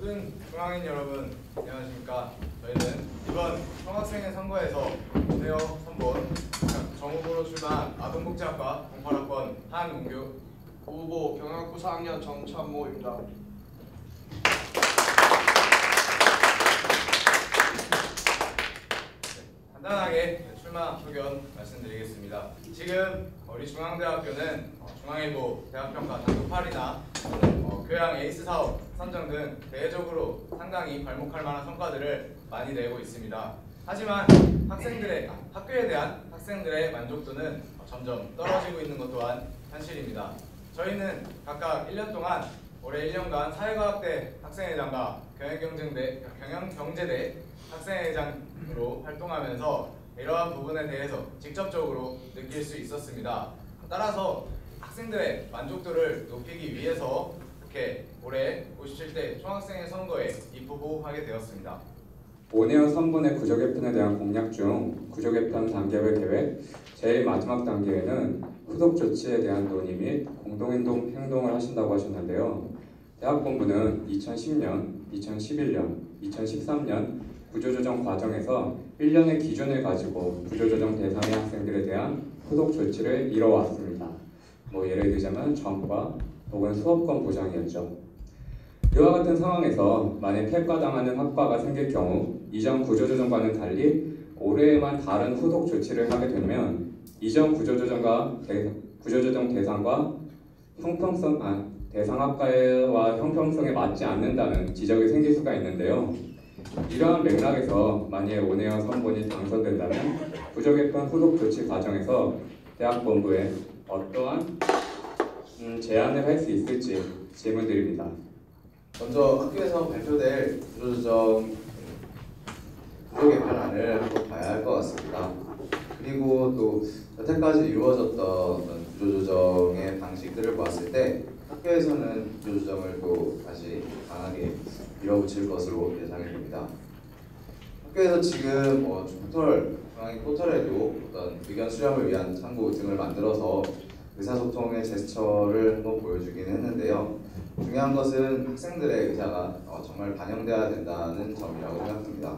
모든 중앙인 여러분, 안녕하십니까. 저희는 이번 총학생회 선거에서 오네어 선본 정후보로 출마한 아동복지학과 08학번 한웅규 후보 경영학부 4학년 정찬모입니다. 간단하게 출마 소견 말씀드리겠습니다. 지금 우리 중앙대학교는 중앙일보 대학평가 단독 8위나 교양 에이스 사업 선정 등 대외적으로 상당히 발목할 만한 성과들을 많이 내고 있습니다. 하지만 학교에 대한 학생들의 만족도는 점점 떨어지고 있는 것 또한 현실입니다. 저희는 각각 1년 동안 올해 1년간 사회과학대 학생회장과 경영경제대 학생회장으로 활동하면서 이러한 부분에 대해서 직접적으로 느낄 수 있었습니다. 따라서 학생들의 만족도를 높이기 위해서 이렇게 올해 57대 총학생회 선거에 입후보하게 되었습니다. 오네어 선본의 구조개편에 대한 공약 중 구조개편 단계별 계획 제일 마지막 단계에는 후속 조치에 대한 논의 및 공동행동을 하신다고 하셨는데요. 대학본부는 2010년, 2011년, 2013년 구조조정 과정에서 1년의 기준을 가지고 구조조정 대상의 학생들에 대한 후속 조치를 이뤄왔습니다. 예를 들자면 전과 혹은 수업권 보장이었죠. 이와 같은 상황에서 만약 폐과당하는 학과가 생길 경우 이전 구조조정과는 달리 올해에만 다른 후속 조치를 하게 되면 이전 구조조정 대상과 대상 학과와 형평성에 맞지 않는다는 지적이 생길 수가 있는데요. 이러한 맥락에서 만약 오네어 선본이 당선된다면 구조개편 후속 조치 과정에서 대학본부에 어떠한 제안을 할 수 있을지 질문드립니다. 먼저 학교에서 발표될 구조개편안을 한번 봐야 할 것 같습니다. 그리고 또 여태까지 이루어졌던 구조조정의 방식들을 보았을 때 학교에서는 구조조정을 또 다시 강하게 밀어붙일 것으로 예상이 됩니다. 학교에서 지금 중앙인 포털에도 어떤 의견 수렴을 위한 창구 등을 만들어서 의사소통의 제스처를 한번 보여주기는 했는데요. 중요한 것은 학생들의 의사가 정말 반영돼야 된다는 점이라고 생각합니다.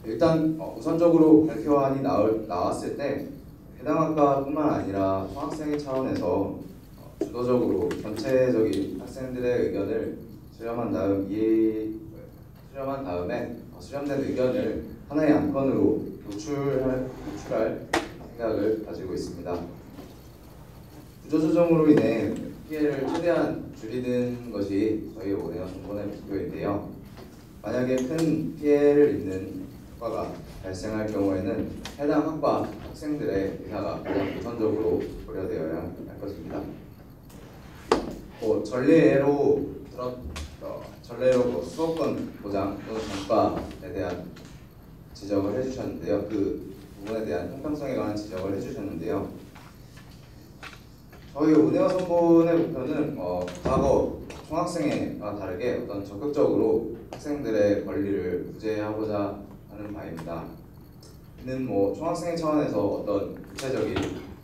일단 우선적으로 발표안이 나왔을 때 해당 학과뿐만 아니라 총학생회 차원에서 주도적으로 전체적인 학생들의 의견을 수렴한 다음에 수렴된 의견을 하나의 안건으로 도출할 생각을 가지고 있습니다. 구조조정으로 인해 피해를 최대한 줄이는 것이 저희 오네어 선본의 목표인데요. 만약에 큰 피해를 입는 학과가 발생할 경우에는 해당 학과 학생들의 의사가 가장 우선적으로 고려되어야 할 것입니다. 전례로 수업권 보장 또는 전과에 대한 지적을 해주셨는데요. 그 부분에 대한 형평성에 관한 지적을 해주셨는데요. 저희 오네어 선본의 목표는 과거 총학생회와 다르게 어떤 적극적으로 학생들의 권리를 구제하고자 하는 바입니다. 이는 총학생회 차원에서 어떤 구체적인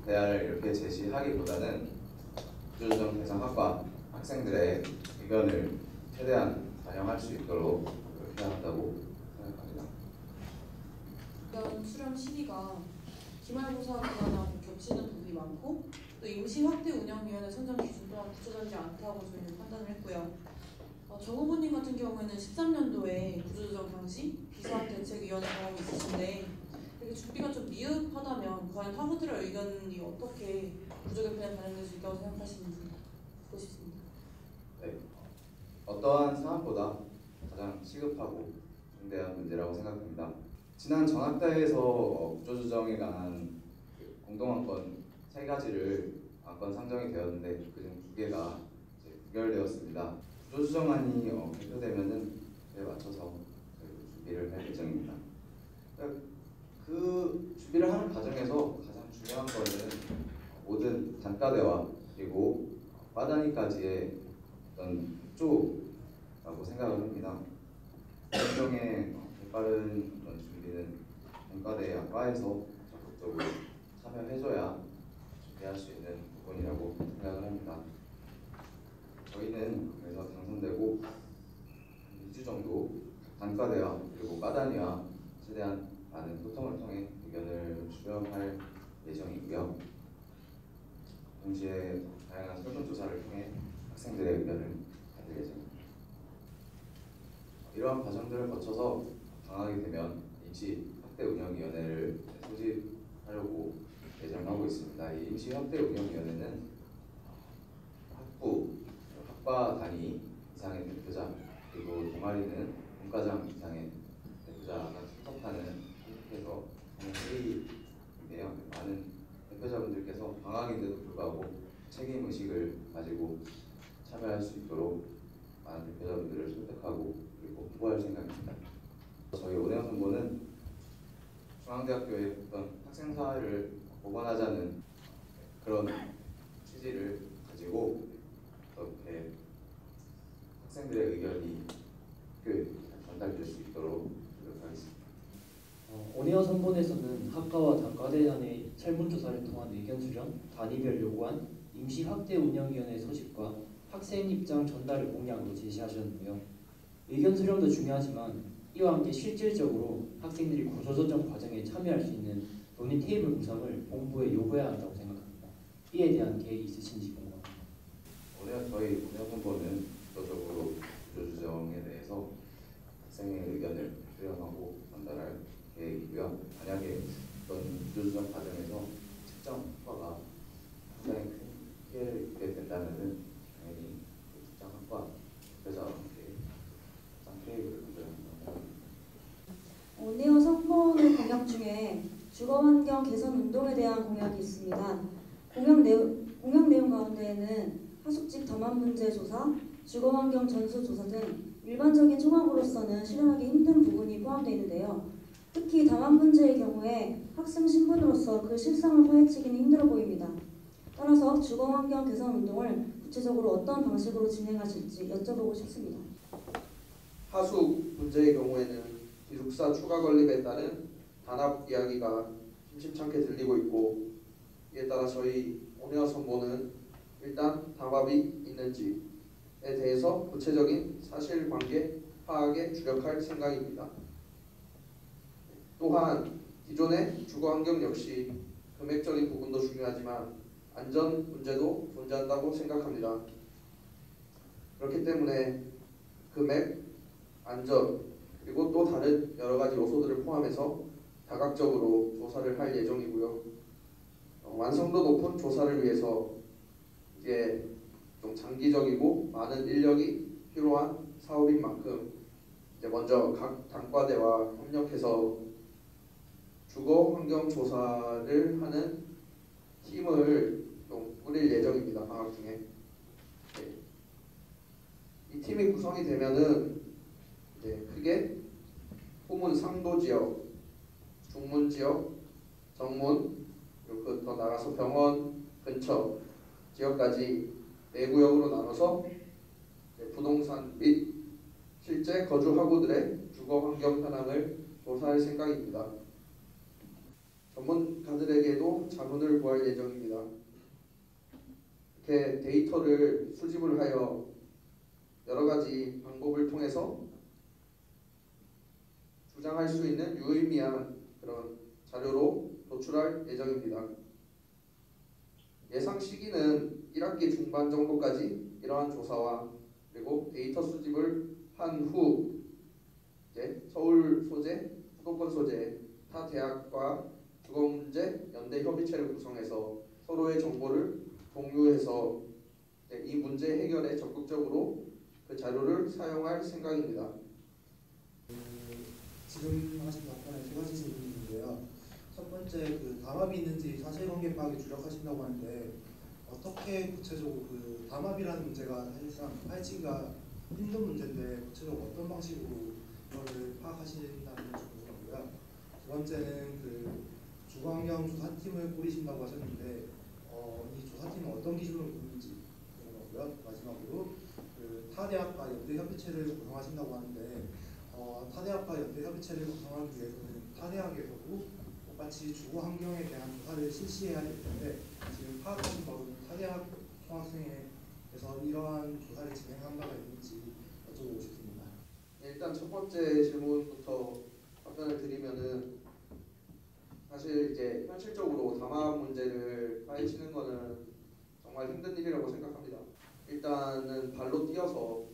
대안을 이렇게 제시하기보다는 구조조정 대상 학과 학생들의 의견을 최대한 반영할 수 있도록 해야 한다고 생각합니다. 의견 수렴 시기가 기말고사 기간하고 겹치는 부분이 많고 또 임시 확대 운영위원회 선정 기준 또한 구체적이지 않다고 저희는 판단을 했고요. 정 후보님 같은 경우에는 13년도에 구조조정 당시 비상대책위원회 경험이 있으신데 이렇게 준비가 좀 미흡하다면 과연 학우들의 의견이 어떻게 구조개편에 반영될 수 있다고 생각하시는지 듣고 싶습니다. 네, 어떠한 사안보다 가장 시급하고 중대한 문제라고 생각합니다. 지난 전학대에서 구조조정에 관한 공동안건 3가지를 안건 상정이 되었는데 그중 2개가 부결되었습니다. 구조조정안이 발표되면은 그에 맞춰서 준비를 할 예정입니다. 그 준비를 하는 과정에서 가장 중요한 것은 모든 단과대와 그리고 과단위까지의 어떤 협조라고 생각을 합니다. 일종의 빠른 준비는 단과대 과에서 적극적으로 참여해줘야 준비할 수 있는 부분이라고 생각을 합니다. 저희는 그래서 당선되고 2주 정도 단과대와 그리고 과단위와 최대한 많은 소통을 통해 의견을 수렴할 예정이고요. 동시에 다양한 설문조사를 통해 학생들의 의견을 받을 예정입니다. 이러한 과정들을 거쳐서 방학이 되면 임시학대운영위원회를 소집하려고 예정하고 있습니다. 이 임시학대운영위원회는 학부, 학과 단위 이상의 대표자 그리고 동아리는 분과장 이상의 대표자가 출석하는 형태에서 회의인데요. 많은 대표자분들께서 방학인데도 불구하고 책임 의식을 가지고 참여할 수 있도록 많은 대표자분들을 설득하고 그리고 홍보할 생각입니다. 저희 오내원 선보는 중앙대학교의 어떤 학생사회를 보완하자는 그런 취지를 가지고 이렇게 학생들의 의견이 학교에 전달될 수 있도록 노력하겠습니다. 오네어 선본에서는 학과와 단과대 간의 설문조사를 통한 의견 수렴, 단위별 요구안, 임시학대운영위원회 소집과 학생 입장 전달을 공약으로 제시하셨는데요. 의견 수렴도 중요하지만 이와 함께 실질적으로 학생들이 구조조정 과정에 참여할 수 있는 논의 테이블 구성을 본부에 요구해야 한다고 생각합니다. 이에 대한 계획이 있으신지 궁금합니다. 저희 오내원 선보는 구조적으로 구조조정에 대해서 학생의 의견을 수렴하고 전달할 계획이고요. 만약에 어떤 구조조정 과정에서 특정 학과가 굉장히 큰 피해를 입게 된다면은 당연히 그 특정 학과 대표자와 함께 협상 계획을 만들어야 합니다. 오네어 선본의 공약 중에 주거환경 개선 운동에 대한 공약이 있습니다. 공약 내용 가운데에는 하숙집 담합 문제 조사, 주거환경 전수 조사 등 일반적인 종합으로서는 실현하기 힘든 부분이 포함되어 있는데요. 특히 담합 문제의 경우에 학생 신분으로서 그 실상을 파헤치기는 힘들어 보입니다. 따라서 주거환경 개선 운동을 구체적으로 어떤 방식으로 진행하실지 여쭤보고 싶습니다. 하숙 문제의 경우에는 기숙사 추가 건립에 따른 단합 이야기가 심심찮게 들리고 있고, 이에 따라 저희 오네어 선보는 일단 담합이 있는지에 대해서 구체적인 사실관계 파악에 주력할 생각입니다. 또한 기존의 주거환경 역시 금액적인 부분도 중요하지만 안전 문제도 존재한다고 생각합니다. 그렇기 때문에 금액, 안전, 그리고 또 다른 여러 가지 요소들을 포함해서 다각적으로 조사를 할 예정이고요. 완성도 높은 조사를 위해서 이게 좀 장기적이고 많은 인력이 필요한 사업인 만큼 이제 먼저 각 단과대와 협력해서 주거 환경 조사를 하는 팀을 좀 꾸릴 예정입니다. 방학 중에. 네. 이 팀이 구성이 되면은 이제 크게 후문 상도 지역, 중문 지역, 정문, 그리고 더 나가서 병원 근처 지역까지 4구역으로 나눠서 부동산 및 실제 거주 학우들의 주거 환경 현황을 조사할 생각입니다. 전문가들에게도 자문을 구할 예정입니다. 이렇게 데이터를 수집을 하여 여러 가지 방법을 통해서 주장할 수 있는 유의미한 그런 자료로 도출할 예정입니다. 예상 시기는 1학기 중반 정도까지 이러한 조사와 그리고 데이터 수집을 한 후 이제 서울 소재, 수도권 소재 타 대학과 주거문제 연대 협의체를 구성해서 서로의 정보를 공유해서 이 문제 해결에 적극적으로 그 자료를 사용할 생각입니다. 지금 하신 답변에 세 가지 질문이 있는데요. 첫 번째, 담합이 있는지 사실관계 파악에 주력하신다고 하는데 어떻게 구체적으로 담합이라는 문제가 사실상 파헤치기가 힘든 문제인데 구체적으로 어떤 방식으로 그걸 파악하신다는 게 궁금하고요. 두 번째는 주거환경 조사팀을 꾸리신다고 하셨는데 이 조사팀은 어떤 기준으로 꾸리는지 궁금하고요. 마지막으로 타대학과 연대협의체를 구성하신다고 하는데 타대학과 연대협의체를 구성하기 위해서는 타대학에서도 똑같이 주거환경에 대한 조사를 실시해야 될 텐데 지금 파악하신 바로는 타대학 총학생회에서 이러한 조사를 진행한 바가 있는지 여쭤보고 싶습니다. 일단 첫 번째 질문부터 답변을 드리면은 사실 이제 현실적으로 담합 문제를 파헤치는 거는 정말 힘든 일이라고 생각합니다. 일단은 발로 뛰어서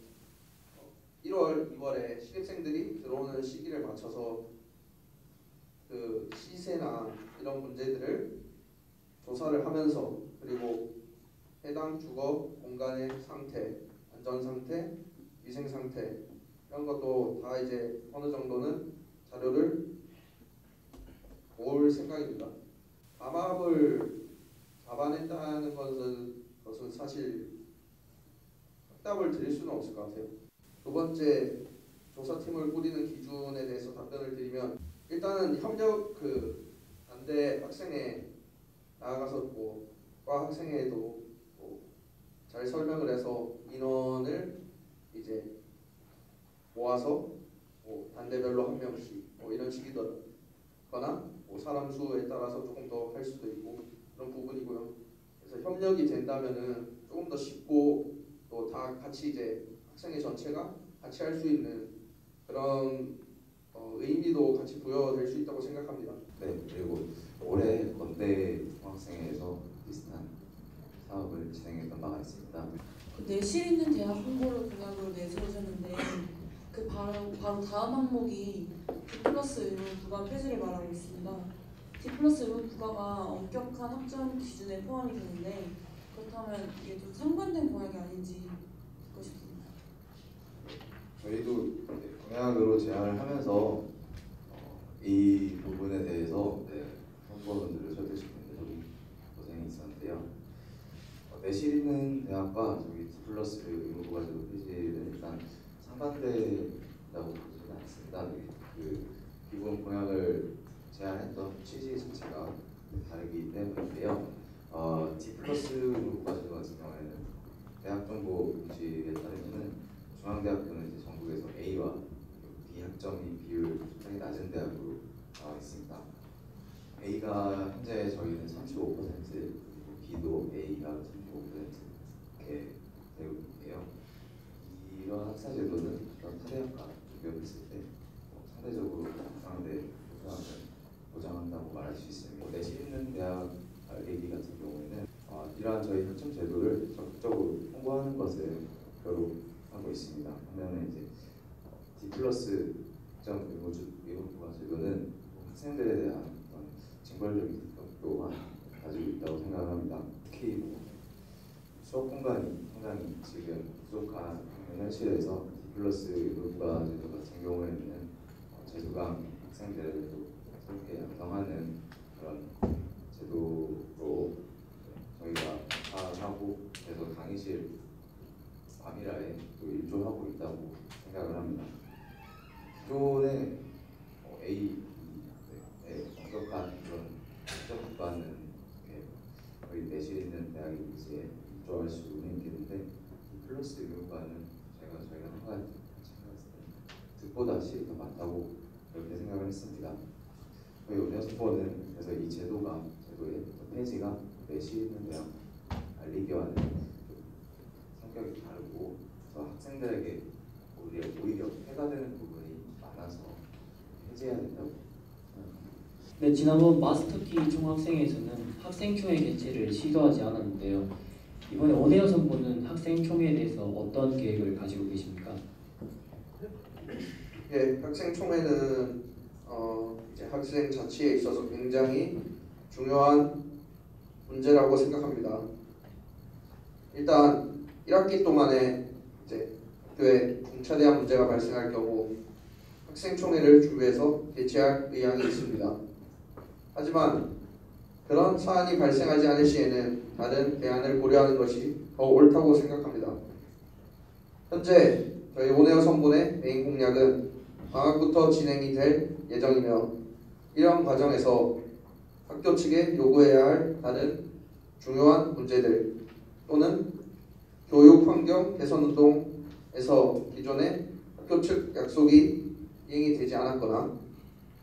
1월, 2월에 신입생들이 들어오는 시기를 맞춰서 그 시세나 이런 문제들을 조사를 하면서 그리고 해당 주거 공간의 상태, 안전 상태, 위생 상태 이런 것도 다 이제 어느 정도는 자료를 모을 생각입니다. 담합을 잡아낸다는 것은 사실 답을 드릴 수는 없을 것 같아요. 두 번째 조사팀을 꾸리는 기준에 대해서 답변을 드리면 일단은 협력 반대 학생회 나아가서 과 학생회에도 잘 설명을 해서 인원을 이제 모아서 반대별로 한 명씩 이런 식이거나 사람 수에 따라서 조금 더 할 수도 있고 그런 부분이고요. 그래서 협력이 된다면은 조금 더 쉽고 또 다 같이 이제 학생회 전체가 같이 할 수 있는 그런 의미도 같이 부여될 수 있다고 생각합니다. 네, 그리고 올해 건대 중학생회에서 비슷한 사업을 진행했던 바가 있습니다. 그 내실 있는 대학 홍보를 공약으로 내세우셨는데 그 바로 다음 항목이 D+ 의무 부과 폐지를 말하고 있습니다. D+ 의무 부과가 엄격한 학점 기준에 포함이 되는데 그렇다면 이게 좀 상반된 공약이 아닌지 듣고 싶습니다. 저희도 공약으로 제안을 하면서 이 부분에 대해서 홍보원들을 설득시키는데 좀 고생이 있었는데요. 내실 있는 대학과 저기 D+ 의무 부과 제도 폐지는 일단 상반되다고 보지는 않습니다. 그 기본 공약을 제안했던 취지 자체가 다르기 때문인데요. D+ 의무 부과 제도 같은 경우에는 대학 정보 공시에 따르면은 중앙대학교는 이제 전국에서 A와 B 학점이 비율 상당히 낮은 대학으로 나와 있습니다. A가 현재 저희는 35%, 그리고 B도 A가 35% 이렇게 되고 있는데요. 이런 학사 제도는 그런 타대학과 비교했을 때 상대적으로 중앙대 우수함을 보장한다고 말할 수 있습니다. 내실 있는 대학 얘기 같은 경우에는 이러한 저희 학점 제도를 적극적으로 홍보하는 것을 하고 있습니다. 반면에 이제 D+ 학점 의무 부과 제도는 학생들에 대한 징벌적인 특성도 가지고 있다고 생각합니다. 특히 수업 공간이 상당히 지금 부족한 현실에서 D+ 의무 부과 제도 같은 경우에는 재수강 학생들을 새롭게 양성하는 그런 제도로 저희가 파악하고 그래서 강의실 과밀화에 또 일조하고 있다고 생각을 합니다. 기존의 A, 엄격한 그런 학점 국가는 거의 내실 있는 대학이 이제 일조할 수는 있겠는데 D+ 의무과는 저희가 한가지 득보다 실이 더 많다고 그렇게 생각을 했습니다. 저희 운영수보는 그래서 이 제도의 폐지가 내실 있는 대학 알리기와는 성격이 다르고 그래서 학생들에게 오히려 해가 되는 부분이 많아서 해제해야 된다고 생각합니다. 네, 지난번 마스터키 총학생회에서는 학생총회 개최를 시도하지 않았는데요. 이번에 원혜여 선보는 학생총회에 대해서 어떤 계획을 가지고 계십니까? 예, 학생총회는 이제 학생 자치에 있어서 굉장히 중요한 문제라고 생각합니다. 일단 1학기 동안에 이제 학교에 중차대한 문제가 발생할 경우 학생총회를 주회에서 개최할 의향이 있습니다. 하지만 그런 사안이 발생하지 않을 시에는 다른 대안을 고려하는 것이 더 옳다고 생각합니다. 현재 저희 원혜여 선본의 메인 공약은 방학부터 진행이 될 예정이며 이런 과정에서 학교 측에 요구해야 할 다른 중요한 문제들 또는 교육 환경 개선 운동에서 기존의 학교 측 약속이 이행이 되지 않았거나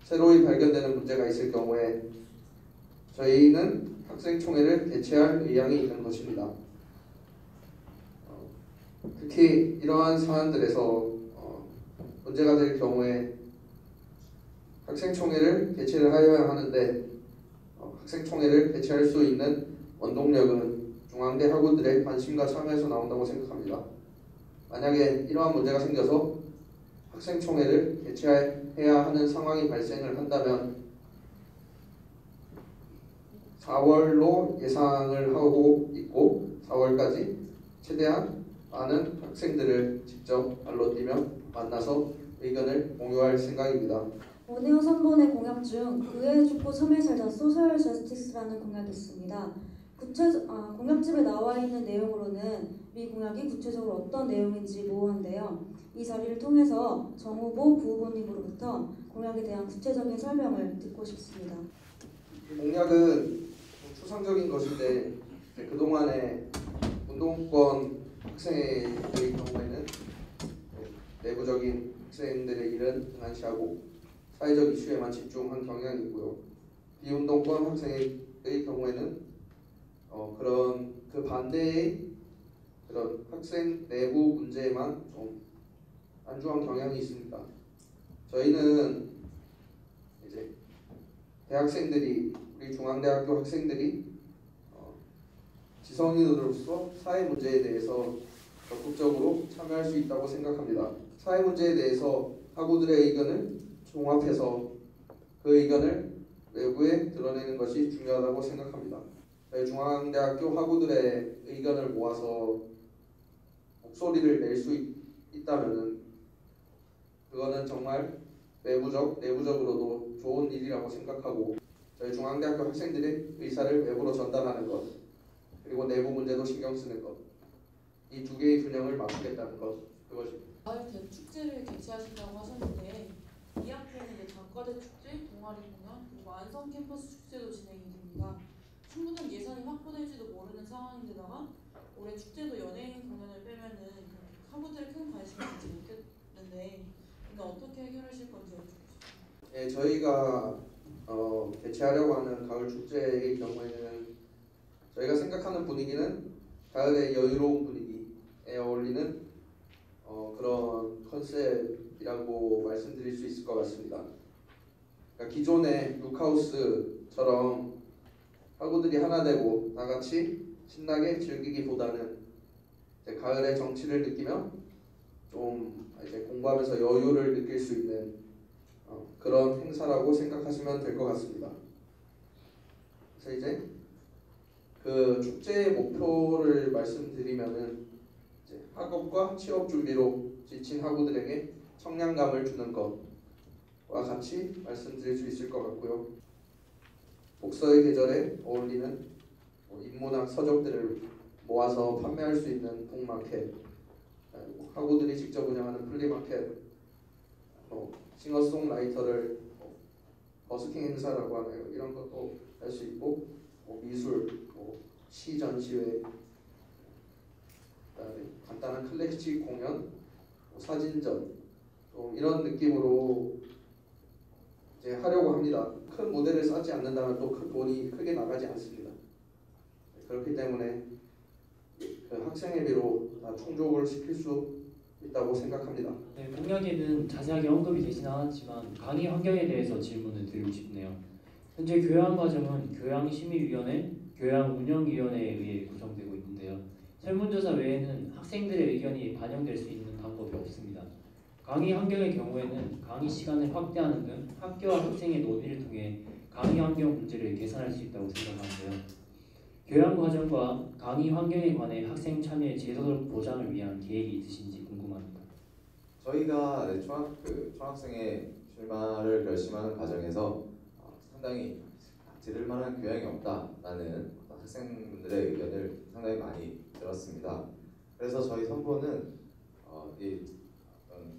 새로이 발견되는 문제가 있을 경우에 저희는 학생총회를 개최할 의향이 있는 것입니다. 특히 이러한 사안들에서 문제가 될 경우에 학생총회를 개최를 하여야 하는데 학생총회를 개최할 수 있는 원동력은 중앙대 학우들의 관심과 참여에서 나온다고 생각합니다. 만약에 이러한 문제가 생겨서 학생총회를 개최해야 하는 상황이 발생을 한다면 4월로 예상을 하고 있고 4월까지 최대한 많은 학생들을 직접 발로 뛰며 만나서 의견을 공유할 생각입니다. 원혜호 선본의 공약 중 그의 죽고 섬에 살자 소셜 저스티스라는 공약이 있습니다. 공약집에 나와 있는 내용으로는 이 공약이 구체적으로 어떤 내용인지 모호한데요. 이 자리를 통해서 정 후보, 부 후보님으로부터 공약에 대한 구체적인 설명을 듣고 싶습니다. 공약은 추상적인 것인데 그동안의 운동권 학생의 경우에는 내부적인 학생들의 일은 등한시하고 사회적 이슈에만 집중한 경향이 있고요. 비운동권 학생의 경우에는 그런 그 반대의 그런 학생 내부 문제에만 좀 안주한 경향이 있습니다. 저희는 이제 대학생들이 우리 중앙대학교 학생들이 지성인으로서 사회 문제에 대해서 적극적으로 참여할 수 있다고 생각합니다. 사회 문제에 대해서 학우들의 의견을 종합해서 그 의견을 외부에 드러내는 것이 중요하다고 생각합니다. 저희 중앙대학교 학우들의 의견을 모아서 목소리를 낼 수 있다면은 그거는 정말 내부적으로도 좋은 일이라고 생각하고 저희 중앙대학교 학생들의 의사를 외부로 전달하는 것 그리고 내부 문제도 신경 쓰는 것 이 두 개의 균형을 맞추겠다는 것 그것입니다. 가을 대축제를 개최하신다고 하셨는데 이 학기에는 이제 단과대 축제, 동아리 공연, 그리고 안성 캠퍼스 축제도 진행이 됩니다. 충분한 예산이 확보될지도 모르는 상황인데다가 올해 축제도 연예인 공연을 빼면은 학우들의 큰 관심을 받지 못했는데 이건 어떻게 해결하실 건지 여쭙고 싶습니다. 저희가 개최하려고 하는 가을 축제의 경우에는 저희가 생각하는 분위기는 가을의 여유로운 분위기에 어울리는 그런 컨셉이라고 말씀드릴 수 있을 것 같습니다. 그러니까 기존의 룩하우스처럼 학우들이 하나 되고 다 같이 신나게 즐기기보다는 이제 가을의 정취를 느끼며 좀 이제 공부하면서 여유를 느낄 수 있는 그런 행사라고 생각하시면 될 것 같습니다. 그래서 이제 그 축제의 목표를 말씀드리면은 이제 학업과 취업 준비로 지친 학우들에게 청량감을 주는 것과 같이 말씀드릴 수 있을 것 같고요. 복서의 계절에 어울리는 인문학 서적들을 모아서 판매할 수 있는 북마켓, 학우들이 직접 운영하는 플리마켓, 싱어송라이터를 버스킹 행사라고 하나요? 이런 것도 할 수 있고 미술, 시 전시회, 그다음에 간단한 클래식 공연, 사진전 이런 느낌으로 이제 하려고 합니다. 큰 무대를 쌓지 않는다면 또 돈이 크게 나가지 않습니다. 그렇기 때문에 그 학생회비로 다 충족을 시킬 수 있다고 생각합니다. 네, 공약에는 자세하게 언급이 되진 않았지만 강의 환경에 대해서 질문을 드리고 싶네요. 현재 교양과정은 교양심의위원회, 교양운영위원회에 의해 구성되고 있는데요. 설문조사 외에는 학생들의 의견이 반영될 수 있는 방법이 없습니다. 강의 환경의 경우에는 강의 시간을 확대하는 등 학교와 학생의 논의를 통해 강의 환경 문제를 개선할 수 있다고 생각하는데요. 교양 과정과 강의 환경에 관해 학생 참여의 제도적 보장을 위한 계획이 있으신지 궁금합니다. 저희가 총학생회 출마를 결심하는 과정에서 상당히 들을 만한 교양이 없다라는 학생분들의 의견을 상당히 많이 들었습니다. 그래서 저희 선보는 이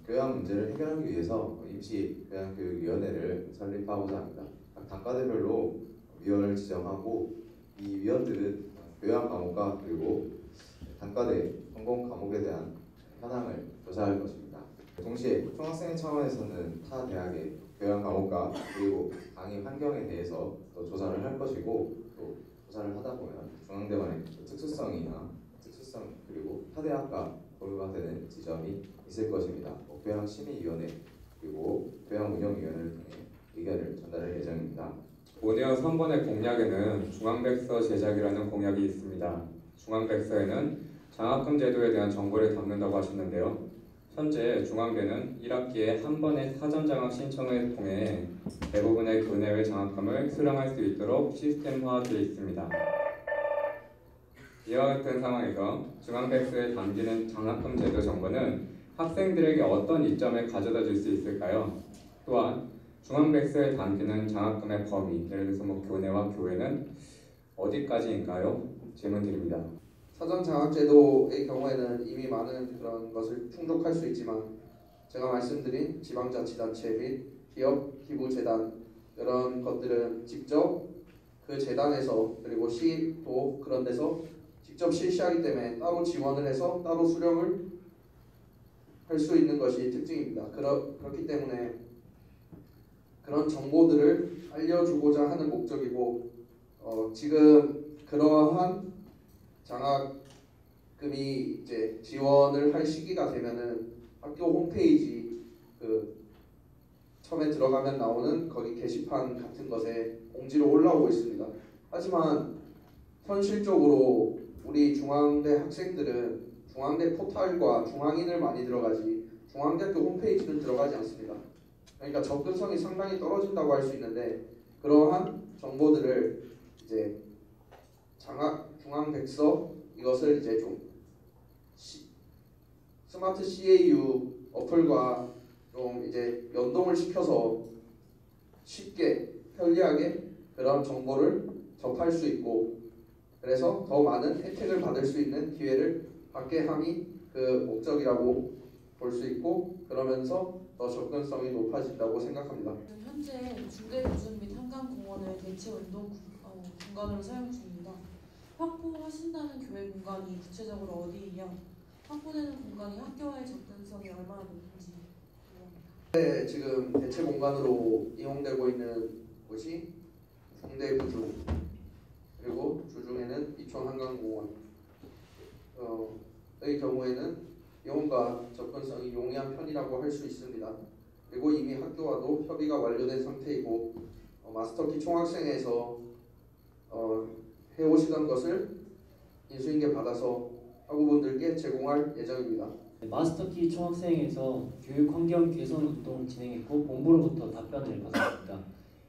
교양 문제를 해결하기 위해서 임시 교양교육위원회를 설립하고자 합니다. 각 단과대별로 위원을 지정하고 이 위원들은 교양 과목과 그리고 단과대 전공 과목에 대한 현황을 조사할 것입니다. 동시에 총학생회 차원에서는 타 대학의 교양 과목과 그리고 강의 환경에 대해서 또 조사를 할 것이고 또 조사를 하다 보면 중앙대만의 특수성 그리고 타 대학과 고려가 되는 지점이 있을 것입니다. 교양심의위원회 그리고 교양운영위원회를 통해 의견을 전달할 예정입니다. 오네어 3번의 공약에는 중앙백서 제작이라는 공약이 있습니다. 중앙백서에는 장학금 제도에 대한 정보를 담는다고 하셨는데요. 현재 중앙대는 1학기에 한 번의 사전 장학 신청을 통해 대부분의 교내외 장학금을 수령할 수 있도록 시스템화되어 있습니다. 이와 같은 상황에서 중앙백서에 담기는 장학금 제도 정보는 학생들에게 어떤 이점을 가져다 줄 수 있을까요? 또한 중앙백서에 담기는 장학금의 범위, 예를 들어서 교내와 교외는 어디까지인가요? 질문 드립니다. 사전 장학제도의 경우에는 이미 많은 그런 것을 충족할 수 있지만 제가 말씀드린 지방자치단체 및 기업 기부재단 이런 것들은 직접 그 재단에서 그리고 시도 그런 데서 직접 실시하기 때문에 따로 지원을 해서 따로 수령을 할 수 있는 것이 특징입니다. 그렇기 때문에 그런 정보들을 알려주고자 하는 목적이고 지금 그러한 장학금이 이제 지원을 할 시기가 되면은 학교 홈페이지 처음에 들어가면 나오는 거기 게시판 같은 것에 공지로 올라오고 있습니다. 하지만 현실적으로 우리 중앙대 학생들은 중앙대 포털과 중앙인을 많이 들어가지 중앙대학교 홈페이지는 들어가지 않습니다. 그러니까 접근성이 상당히 떨어진다고 할 수 있는데 그러한 정보들을 이제 중앙백서 이것을 이제 좀 스마트 CAU 어플과 좀 이제 연동을 시켜서 쉽게 편리하게 그런 정보를 접할 수 있고 그래서 더 많은 혜택을 받을 수 있는 기회를 받게 함이 그 목적이라고 볼 수 있고 그러면서 더 접근성이 높아진다고 생각합니다. 현재 중대구준 및 한강공원을 대체 운동 공간으로 사용 중입니다. 확보하신다는 교회 공간이 구체적으로 어디이며 확보되는 공간이 학교와의 접근성이 얼마나 높은지 궁금합니다. 네, 지금 대체 공간으로 이용되고 있는 곳이 중대구중 그리고 주중에는 이촌 한강공원의 경우에는 이용과 접근성이 용이한 편이라고 할 수 있습니다. 그리고 이미 학교와도 협의가 완료된 상태이고 마스터키 총학생회에서 해오시던 것을 인수인계 받아서 학우분들께 제공할 예정입니다. 마스터키 총학생회에서 교육환경 개선 운동 진행했고 본부로부터 답변을 받았습니다.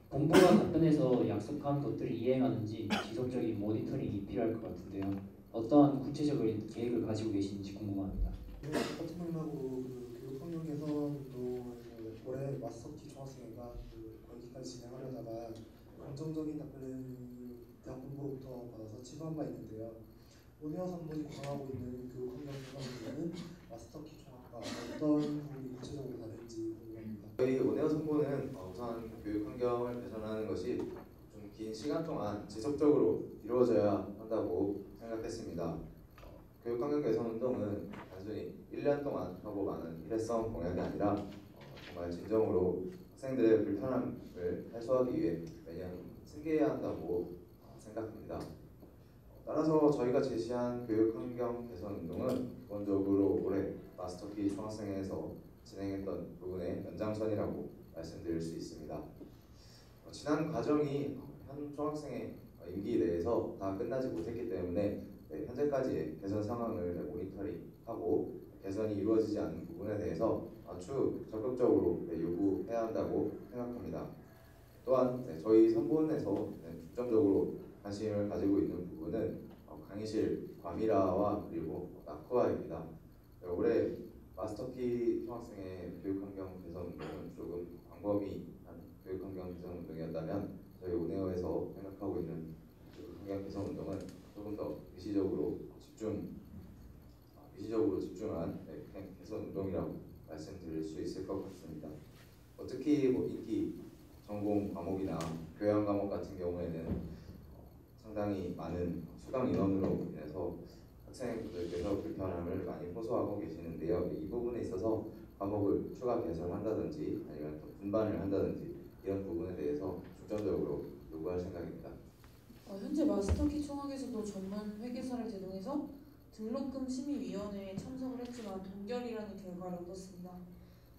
본부가 답변해서 약속한 것들을 이행하는지 지속적인 모니터링이 필요할 것 같은데요. 어떠한 구체적인 계획을 가지고 계신지 궁금합니다. 같은 맥락으로 교육환경 개선 운동을 올해 마스터키 총학생회가 거기까지 진행하려다가 긍정적인 답변을 대학 본부로부터 받아서 취소한 바 있는데요. 오네어 3번이 구성하고 있는 교육환경 개선 운동은 마스터키 총학과 어떤 부분이 구체적으로 다른지 궁금합니다. 저희 오네어 선보는 우선 교육 환경을 개선하는 것이 좀 긴 시간 동안 지속적으로 이루어져야 한다고 생각했습니다. 교육 환경 개선 운동은 단순히 1년 동안 하고 마는 일회성 공약이 아니라 정말 진정으로 학생들의 불편함을 해소하기 위해 매년 승계해야 한다고 생각합니다. 따라서 저희가 제시한 교육 환경 개선 운동은 기본적으로 올해 마스터키 총학생회에서 진행했던 부분의 연장선이라고 말씀드릴 수 있습니다. 지난 과정이 현 총학생회 임기 내에서 다 끝나지 못했기 때문에 현재까지의 개선 상황을 모니터링하고 개선이 이루어지지 않는 부분에 대해서 아주 적극적으로 요구해야 한다고 생각합니다. 또한 저희 선본에서 중점적으로 관심을 가지고 있는 부분은 강의실 과밀화와 그리고 낙후화입니다. 올해 마스터키 총학생의 교육환경 개선 운동은 조금 광범위한 교육환경 개선 운동이었다면 저희 오네어에서 생각하고 있는 교육환경 개선 운동은 조금 더 미시적으로 집중한 개선 운동이라고 말씀드릴 수 있을 것 같습니다. 특히 인기 전공 과목이나 교양 과목 같은 경우에는 상당히 많은 수강 인원으로 인해서 학생들께서 불편함을 많이 호소하고 계시는데요. 이 부분에 있어서 과목을 추가 개설한다든지 아니면 또 분반을 한다든지 이런 부분에 대해서 중점적으로 요구할 생각입니다. 현재 마스터키 총학에서도 전문 회계사를 제공해서 등록금 심의위원회에 참석을 했지만 동결이라는 결과를 얻었습니다.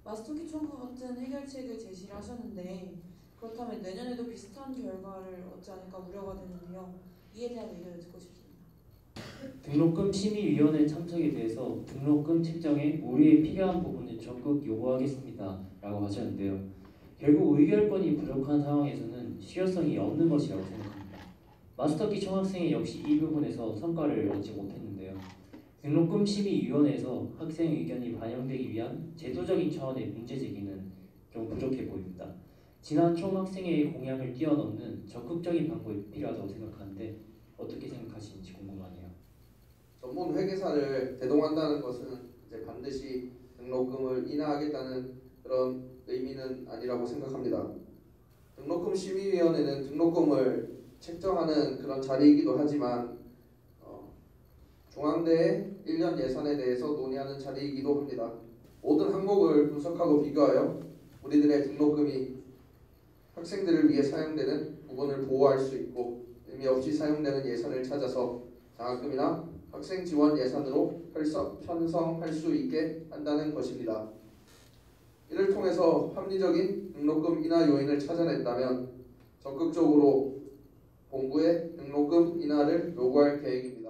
마스터키 총과 같은 해결책을 제시를 하셨는데 그렇다면 내년에도 비슷한 결과를 얻지 않을까 우려가 되는데요. 이에 대한 의견을 듣고 싶습니다. 등록금 심의위원회 참석에 대해서 등록금 책정에 우리에 필요한 부분을 적극 요구하겠습니다 라고 하셨는데요. 결국 의결권이 부족한 상황에서는 실효성이 없는 것이라고 생각합니다. 마스터키 총학생회 역시 이 부분에서 성과를 얻지 못했는데요. 등록금 심의위원회에서 학생 의견이 반영되기 위한 제도적인 차원의 문제 제기는 좀 부족해 보입니다. 지난 총학생회의 공약을 뛰어넘는 적극적인 방법이 필요하다고 생각하는데 어떻게 생각하시는지 궁금하네요. 전문 회계사를 대동한다는 것은 이제 반드시 등록금을 인하하겠다는 그런 의미는 아니라고 생각합니다. 등록금 심의위원회는 등록금을 책정하는 그런 자리이기도 하지만 중앙대의 1년 예산에 대해서 논의하는 자리이기도 합니다. 모든 항목을 분석하고 비교하여 우리들의 등록금이 학생들을 위해 사용되는 부분을 보호할 수 있고 의미 없이 사용되는 예산을 찾아서 장학금이나 학생 지원 예산으로 편성할 수 있게 한다는 것입니다. 이를 통해서 합리적인 등록금 인하 요인을 찾아낸다면 적극적으로 본부에 등록금 인하를 요구할 계획입니다.